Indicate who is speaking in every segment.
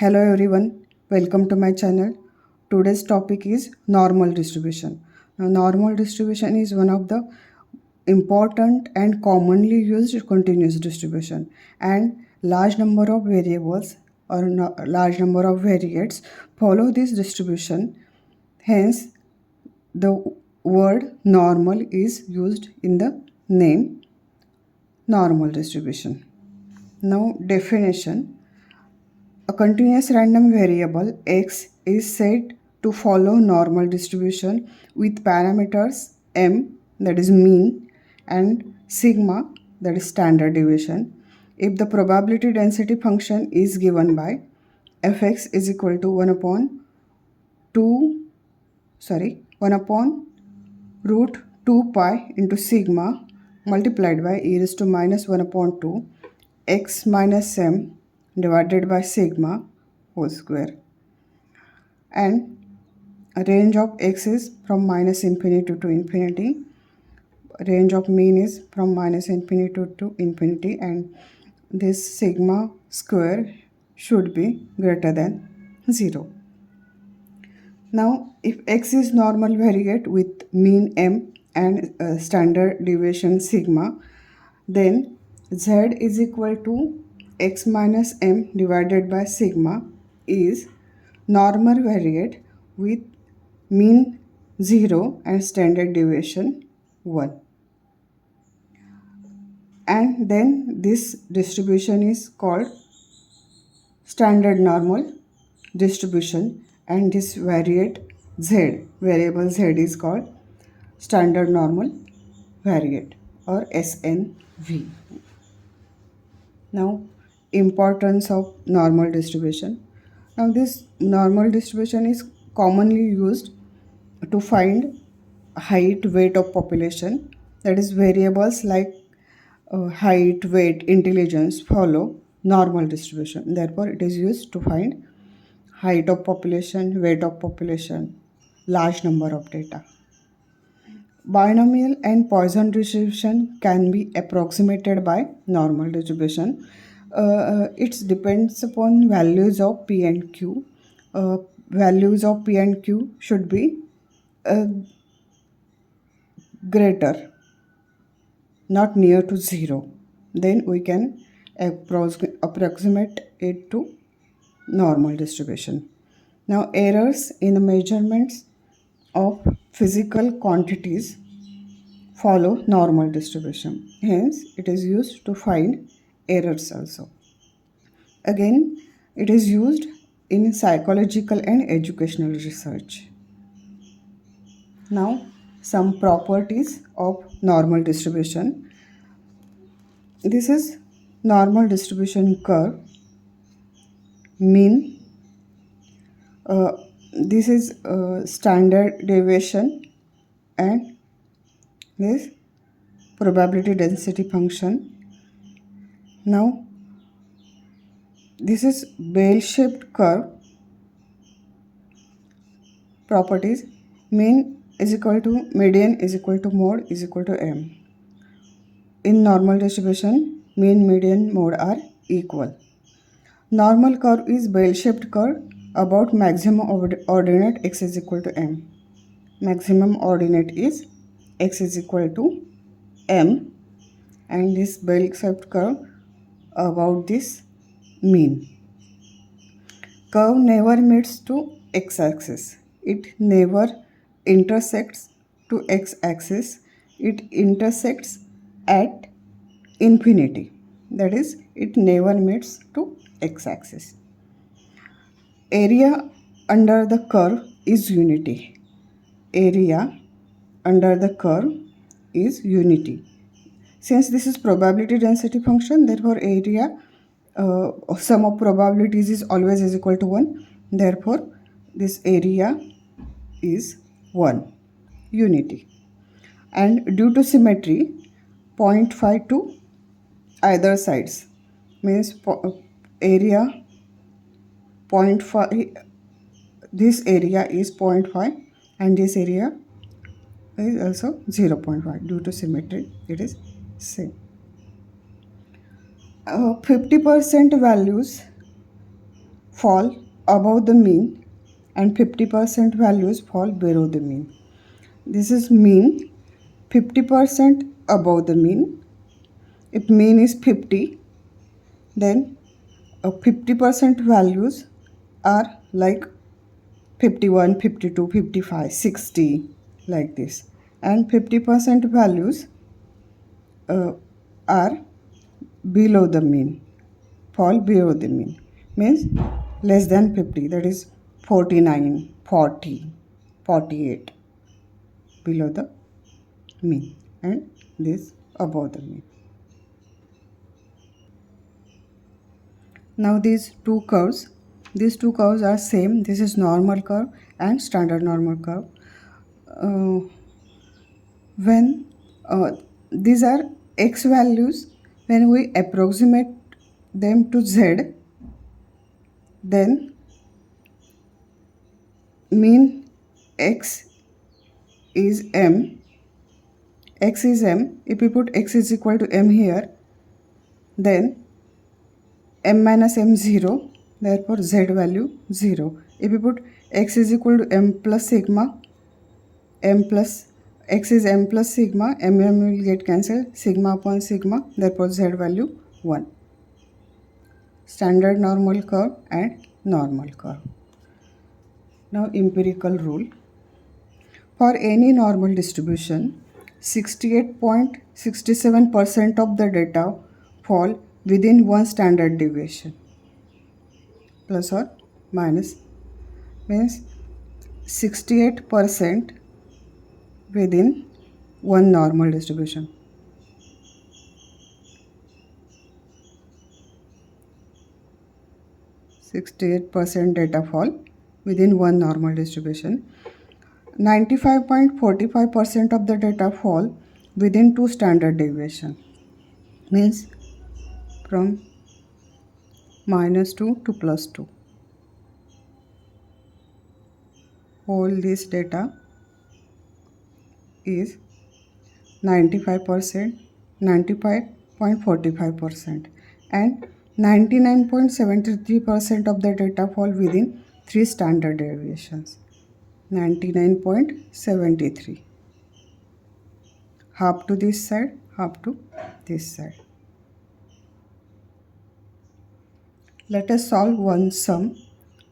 Speaker 1: Hello everyone, welcome to my channel. Today's topic is normal distribution. Now, normal distribution is one of the important and commonly used continuous distribution, and large number of variables or large number of variates follow this distribution. Hence, the word normal is used in the name normal distribution. Now, definition. A continuous random variable x is said to follow normal distribution with parameters m, that is mean, and sigma, that is standard deviation, if the probability density function is given by fx is equal to 1 upon root 2 pi into sigma multiplied by e raised to minus 1 upon 2 x minus m divided by sigma whole square, and a range of x is from minus infinity to infinity, range of mean is from minus infinity to infinity, and this sigma square should be greater than 0. Now if x is normal variate with mean m and standard deviation sigma, then z is equal to x minus m divided by sigma is normal variate with mean 0 and standard deviation 1. And then this distribution is called standard normal distribution, and this variable z is called standard normal variate or SNV. Now, importance of normal distribution. Now, this normal distribution is commonly used to find height, weight of population. That is, variables like height, weight, intelligence follow normal distribution. Therefore, it is used to find height of population, weight of population, large number of data. Binomial and Poisson distribution can be approximated by normal distribution. It depends upon values of P and Q. Values of P and Q should be greater, not near to 0. Then we can approximate it to normal distribution. Now, errors in the measurements of physical quantities follow normal distribution. Hence, it is used to find errors also. Again, it is used in psychological and educational research. Now, some properties of normal distribution. This is normal distribution curve. Mean. This is standard deviation, and this probability density function. Now, this is bell-shaped curve. Properties. Mean is equal to median is equal to mode is equal to m. In normal distribution, mean, median, mode are equal. Normal curve is bell-shaped curve about maximum ordinate x is equal to m. Maximum ordinate is x is equal to m, and this bell-shaped curve about this mean. Curve never meets to x-axis. It never intersects to x-axis. It intersects at infinity. That is, it never meets to x-axis. Area under the curve is unity. Area under the curve is unity. Since this is probability density function, therefore area sum of probabilities is always is equal to 1. Therefore, this area is 1, unity. And due to symmetry, 0.5 to either sides means area 0.5, this area is 0.5 and this area is also 0.5. Due to symmetry, it is same. 50% values fall above the mean and 50% values fall below the mean. This is mean 50% above the mean. If mean is 50, then 50% values are like 51, 52, 55, 60 like this, and 50% values are below the mean, fall below the mean, means less than 50, that is 49, 40, 48 below the mean, and this above the mean. Now these two curves are same. This is normal curve and standard normal curve. When these are x values, when we approximate them to z, then mean x is m. X is m. If we put x is equal to m here, then m minus m 0, therefore z value 0. If we put x is equal to m plus sigma, m plus x is m plus sigma, m will get cancelled, sigma upon sigma, therefore z value 1. Standard normal curve and normal curve. Now empirical rule. For any normal distribution, 68.67% of the data fall within one standard deviation. Plus or minus means 68% within one normal distribution. %68% data fall within one normal distribution. 95.45% of the data fall within two standard deviation, means from -2 to +2. All this data is 95%, 95.45%, and 99.73% of the data fall within three standard deviations. 99.73, half to this side, half to this side. Let us solve one sum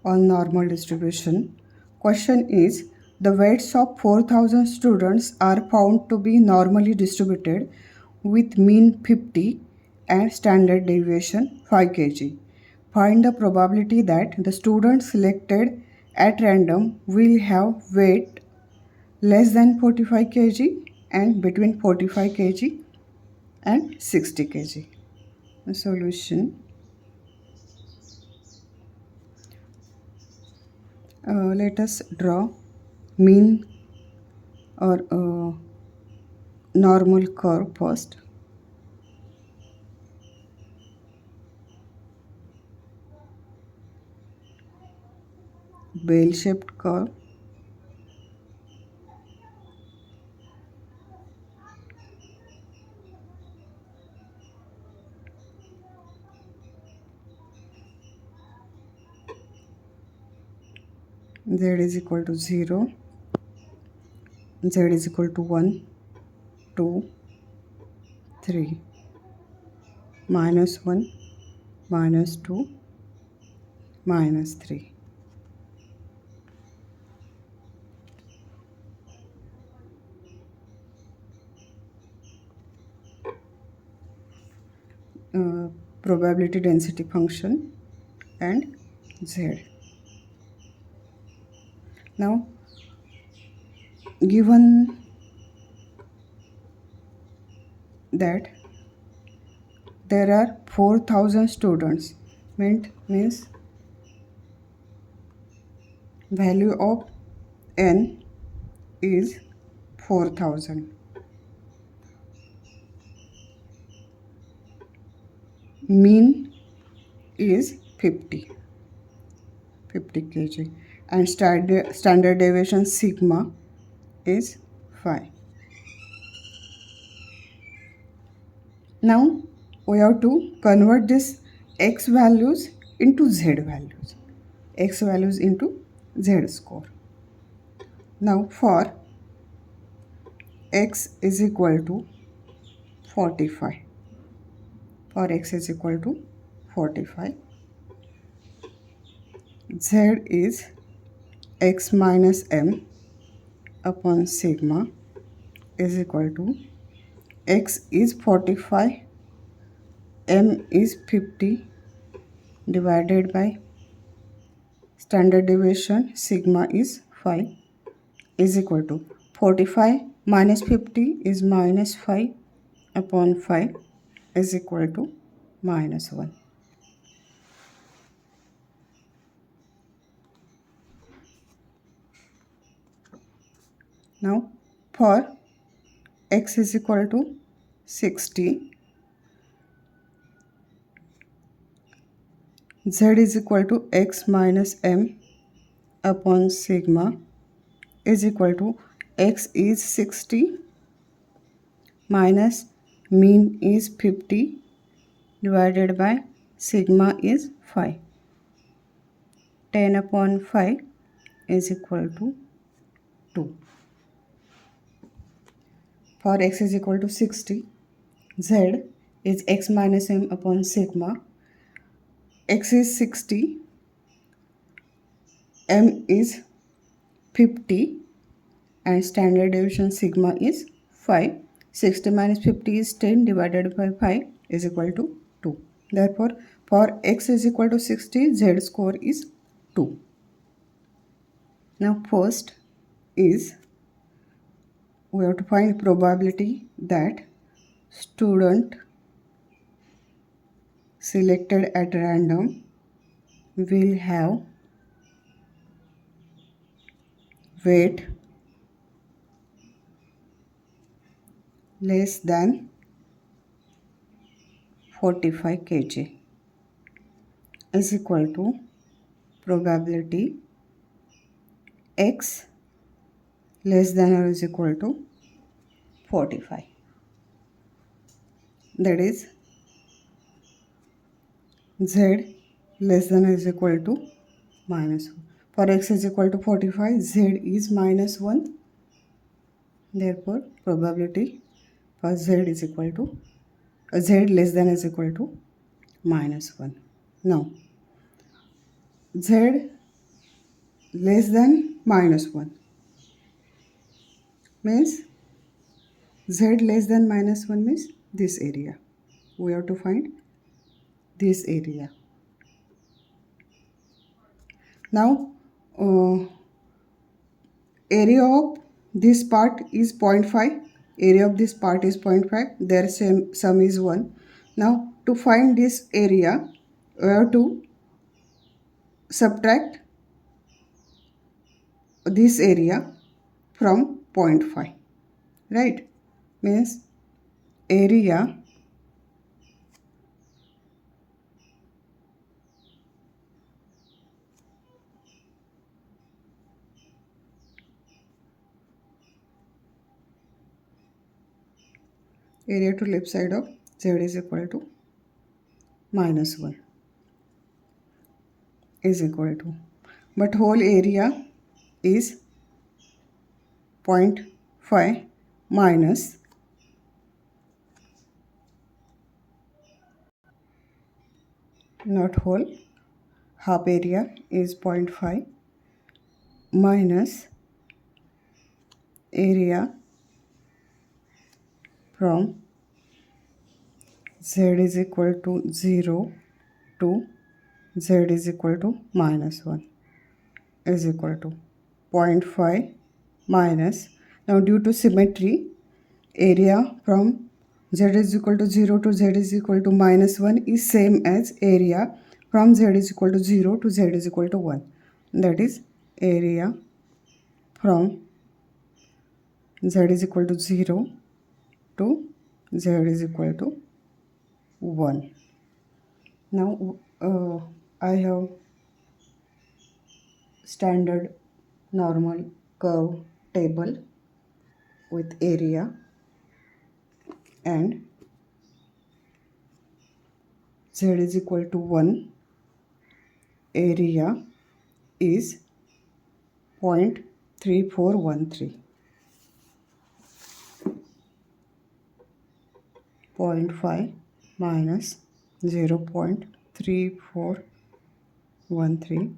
Speaker 1: on normal distribution. Question is, the weights of 4000 students are found to be normally distributed with mean 50 and standard deviation 5 kg. Find the probability that the students selected at random will have weight less than 45 kg and between 45 kg and 60 kg. The solution. Let us draw mean or normal curve first. Bell-shaped curve. Z is equal to 0, Z is equal to 1, 2, 3, -1, -2, -3. Probability density function and Z. Now, given that there are 4000 students, means value of n is 4000. Mean is 50 kg and standard deviation sigma is 5. Now we have to convert this x values into z values. x values into z score. Now for x is equal to 45, for x is equal to 45, z is x minus m upon sigma is equal to x is 45, m is 50 divided by standard deviation sigma is 5 is equal to 45 minus 50 is minus 5 upon 5 is equal to minus 1. Now for x is equal to 60, z is equal to x minus m upon sigma is equal to x is 60 minus mean is 50 divided by sigma is 5. 10 upon 5 is equal to 2. For x is equal to 60, z is x minus m upon sigma. X is 60, m is 50 and standard deviation sigma is 5. 60 minus 50 is 10 divided by 5 is equal to 2. Therefore, for x is equal to 60, z score is 2. Now first is we have to find probability that student selected at random will have weight less than 45 kg is equal to probability x less than or is equal to 45. That is z less than or is equal to minus 1. For x is equal to 45, z is minus 1. Therefore, probability for z is equal to z less than or is equal to minus 1. Now, z less than minus 1 means z less than minus 1 means this area. We have to find this area. Now, area of this part is 0.5. Area of this part is 0.5. Their sum is 1. Now, to find this area, we have to subtract this area from 0.5. Right? Means area to left side of z is equal to minus 1 is equal to, but whole area is 0.5 minus not whole, half area is 0.5 minus area from z is equal to 0 to z is equal to minus 1 is equal to 0.5 minus, now due to symmetry, area from z is equal to 0 to z is equal to minus 1 is same as area from z is equal to 0 to z is equal to 1. That is area from z is equal to 0 to z is equal to 1. Now I have standard normal curve table with area and z is equal to 1, area is 0.3413. 0.5 minus 0.3413,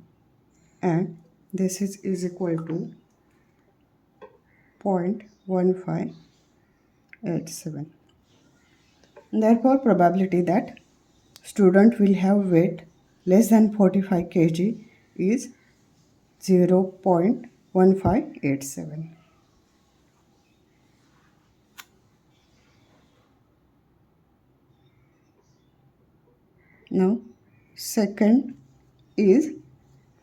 Speaker 1: and this is equal to 0.1587. Therefore, probability that student will have weight less than 45 kg is 0.1587. Now, second is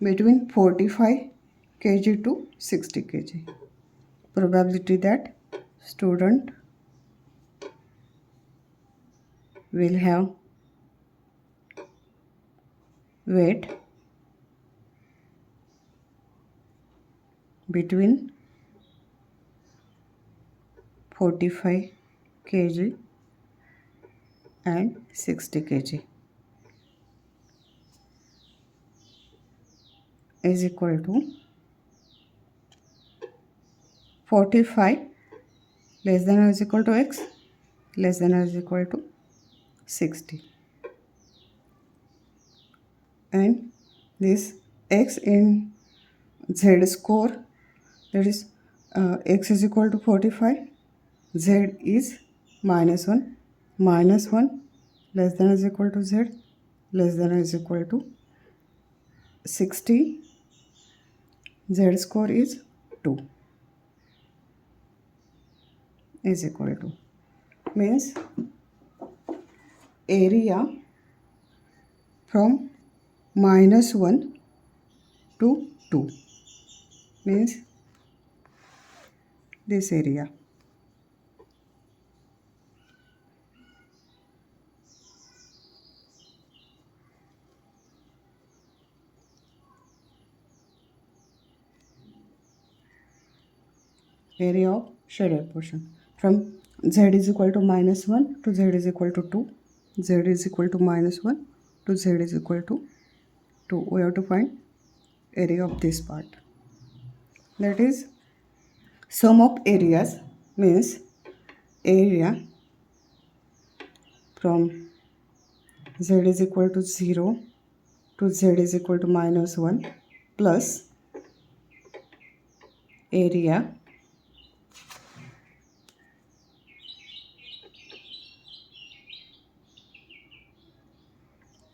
Speaker 1: between 45 kg to 60 kg. Probability that student will have weight between 45 kg and 60 kg is equal to 45 less than or is equal to x less than or is equal to 60, and this x in z score, that is x is equal to 45, z is -1, -1 less than or is equal to z less than or is equal to 60, z score is 2 is equal to, means area from -1 to 2 means this area. Area of shaded portion from z is equal to -1 to z is equal to 2, z is equal to -1 to z is equal to 2. We have to find area of this part. That is, sum of areas means area from z is equal to 0 to z is equal to -1 plus area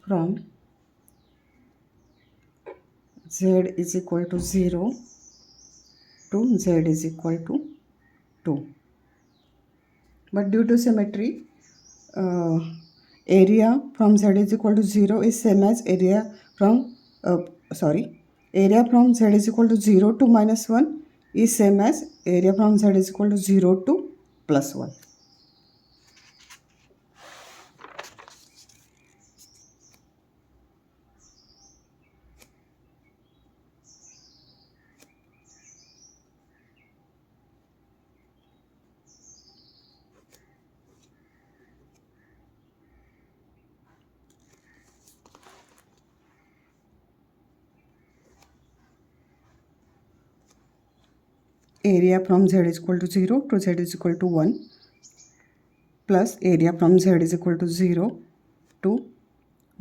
Speaker 1: from z is equal to 0 to z is equal to 2. But due to symmetry, area from z is equal to 0 is same as area from area from z is equal to 0 to -1 is same as area from z is equal to 0 to +1. Area from z is equal to 0 to z is equal to 1 plus area from z is equal to 0 to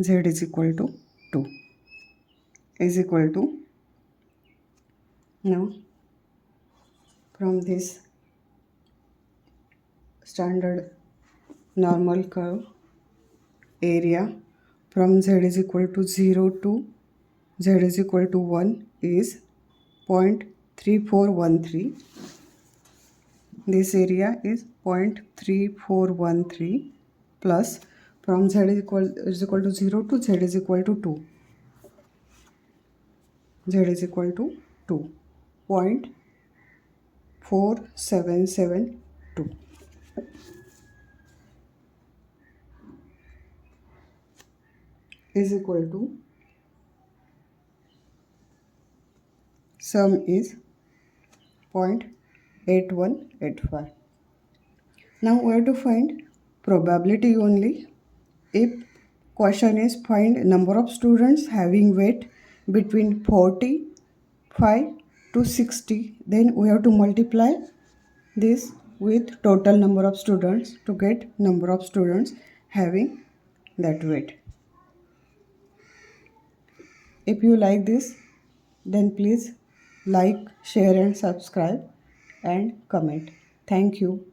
Speaker 1: z is equal to 2 is equal to, now from this standard normal curve, area from z is equal to 0 to z is equal to 1 is 0.3413. This area is 0.3413 plus from z is equal to 0 to z is equal to 2. Z is equal to 2. 0.4772 is equal to, sum is 0.8185. Now we have to find probability only. If question is find number of students having weight between 40 5 to 60, then we have to multiply this with total number of students to get number of students having that weight. If you like this, then please like, share and subscribe and comment. Thank you.